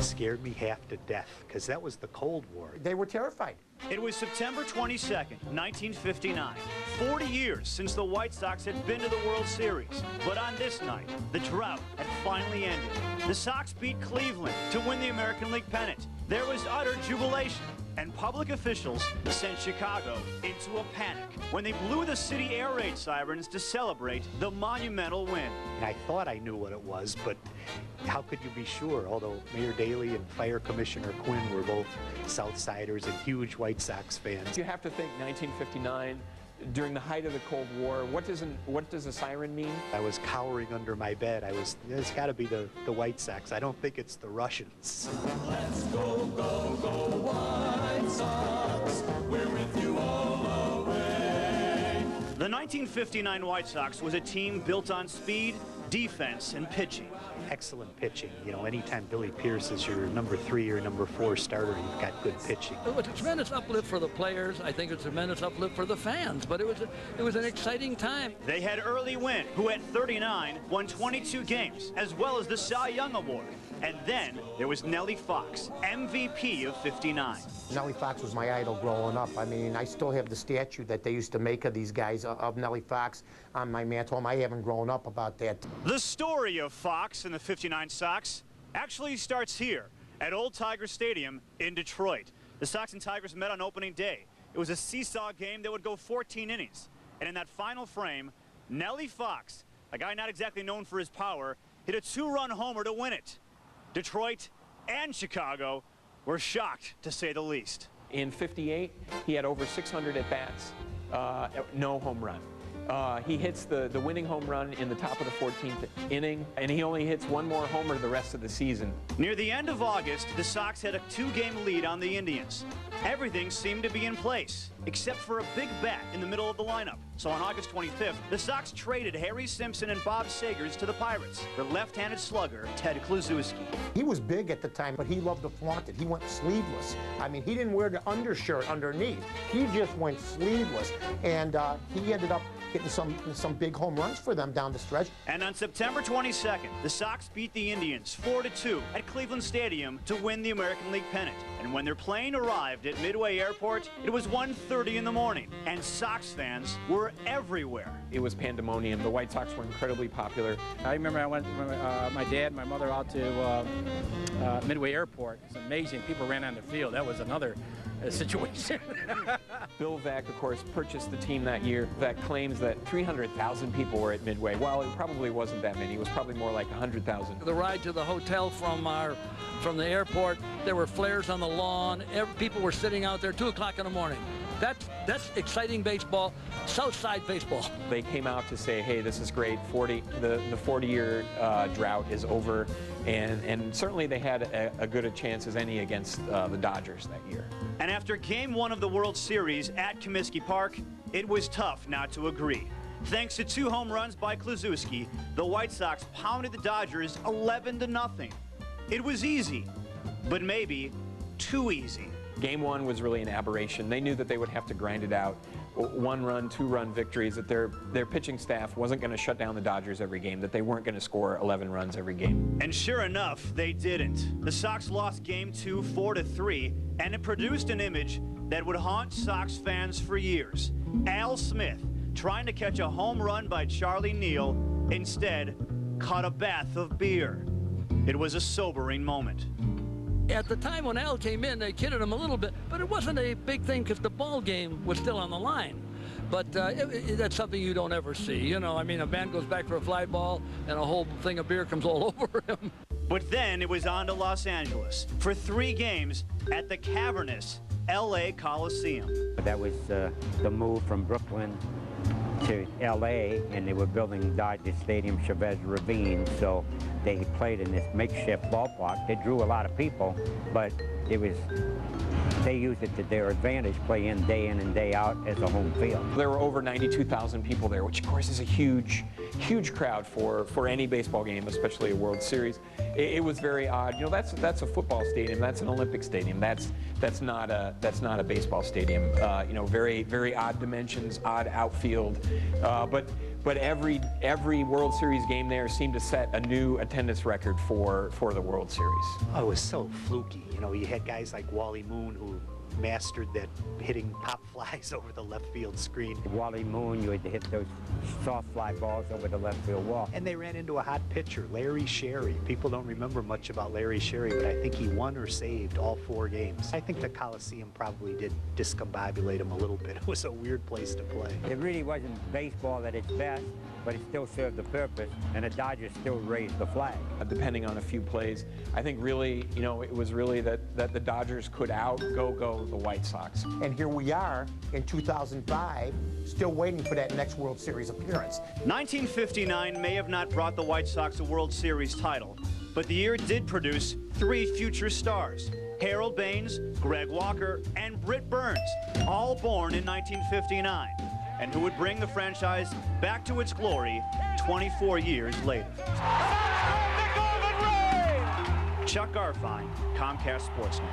Scared me half to death, because that was the Cold War. They were terrified. It was September 22nd, 1959. 40 years since the White Sox had been to the World Series. But on this night, the drought had finally ended. The Sox beat Cleveland to win the American League pennant. There was utter jubilation, and public officials sent Chicago into a panic when they blew the city air raid sirens to celebrate the monumental win. And I thought I knew what it was, but how could you be sure? Although Mayor Daley and Fire Commissioner Quinn were both Southsiders and huge White Sox fans. You have to think 1959, during the height of the Cold War. What does a siren mean? I was cowering under my bed. It's got to be the White Sox. I don't think it's the Russians. Let's go, go, go, White Sox. We're with you all the way. The 1959 White Sox was a team built on speed, defense, and pitching. Excellent pitching. You know, anytime Billy Pierce is your number 3 or number 4 starter, you've got good pitching. It was a tremendous uplift for the players. I think it's a tremendous uplift for the fans, but it was an exciting time. They had Early Wynn, who at 39 won 22 games, as well as the Cy Young Award. And then there was Nellie Fox, MVP of 59. Nellie Fox was my idol growing up. I mean, I still have the statue that they used to make of these guys, of Nellie Fox, on my mantle. I haven't grown up about that. The story of Fox and the 59 Sox actually starts here at Old Tiger Stadium in Detroit. The Sox and Tigers met on opening day. It was a seesaw game that would go 14 innings. And in that final frame, Nellie Fox, a guy not exactly known for his power, hit a 2-run homer to win it. Detroit and Chicago were shocked, to say the least. In 58, he had over 600 at-bats, no home run. He hits the winning home run in the top of the 14th inning, and he only hits one more homer the rest of the season. Near the end of August, the Sox had a 2-game lead on the Indians. Everything seemed to be in place, except for a big bat in the middle of the lineup. So on August 25th, the Sox traded Harry Simpson and Bob Sagers to the Pirates for left-handed slugger Ted Kluszewski. He was big at the time, but he loved to flaunt it. He went sleeveless. I mean, he didn't wear the undershirt underneath. He just went sleeveless, and he ended up getting some big home runs for them down the stretch. And on September 22nd, the Sox beat the Indians 4-2 at Cleveland Stadium to win the American League pennant. And when their plane arrived at Midway Airport, it was 1:30 in the morning, and Sox fans were everywhere. It was pandemonium. The White Sox were incredibly popular. I remember I went with my dad and my mother out to Midway Airport. It's amazing. People ran on the field. That was another situation. Bill Vack, of course, purchased the team that year. Vack claims that 300,000 people were at Midway. Well, it probably wasn't that many. It was probably more like 100,000. The ride to the hotel from the airport, there were flares on the lawn. People were sitting out there 2 o'clock in the morning. That's exciting baseball, Southside baseball. They came out to say, hey, this is great. The 40-year drought is over, and certainly they had a good a chance as any against the Dodgers that year. And after Game 1 of the World Series at Comiskey Park, it was tough not to agree. Thanks to 2 home runs by Kluszewski, the White Sox pounded the Dodgers 11-0. It was easy, but maybe too easy. Game 1 was really an aberration. They knew that they would have to grind it out. 1-run, 2-run victories, that their pitching staff wasn't going to shut down the Dodgers every game, that they weren't going to score 11 runs every game. And sure enough, they didn't. The Sox lost Game 2 4-3, and it produced an image that would haunt Sox fans for years. Al Smith, trying to catch a home run by Charlie Neal, instead caught a bath of beer. It was a sobering moment. At the time when Al came in, they kidded him a little bit, but it wasn't a big thing because the ball game was still on the line. But that's something you don't ever see. You know, I mean, a man goes back for a fly ball and a whole thing of beer comes all over him. But then it was on to Los Angeles for 3 games at the cavernous L.A. Coliseum. That was the move from Brooklyn to L.A., and they were building Dodger Stadium, Chavez Ravine, so they played in this makeshift ballpark. They drew a lot of people, but they used it to their advantage, play in and day out as a home field. There were over 92,000 people there, which of course is a huge crowd for any baseball game, especially a World Series. It was very odd. You know, that's a football stadium. That's an Olympic stadium. That's not a baseball stadium. You know, very odd dimensions, odd outfield. But but every World Series game there seemed to set a new attendance record for the World Series. Oh, it was so fluky. You know, you had guys like Wally Moon who mastered that hitting pop flies over the left field screen. Wally Moon, you had to hit those soft fly balls over the left field wall. And they ran into a hot pitcher, Larry Sherry. People don't remember much about Larry Sherry, but I think he won or saved all 4 games. I think the Coliseum probably did discombobulate him a little bit. It was a weird place to play. It really wasn't baseball at its best, but it still served the purpose, and the Dodgers still raised the flag. Depending on a few plays, I think really, you know, it was really that the Dodgers could go the White Sox. And here we are in 2005, still waiting for that next World Series appearance. 1959 may have not brought the White Sox a World Series title, but the year did produce 3 future stars: Harold Baines, Greg Walker, and Britt Burns, all born in 1959, and who would bring the franchise back to its glory 24 years later. Chuck Garfien, Comcast Sportsnet.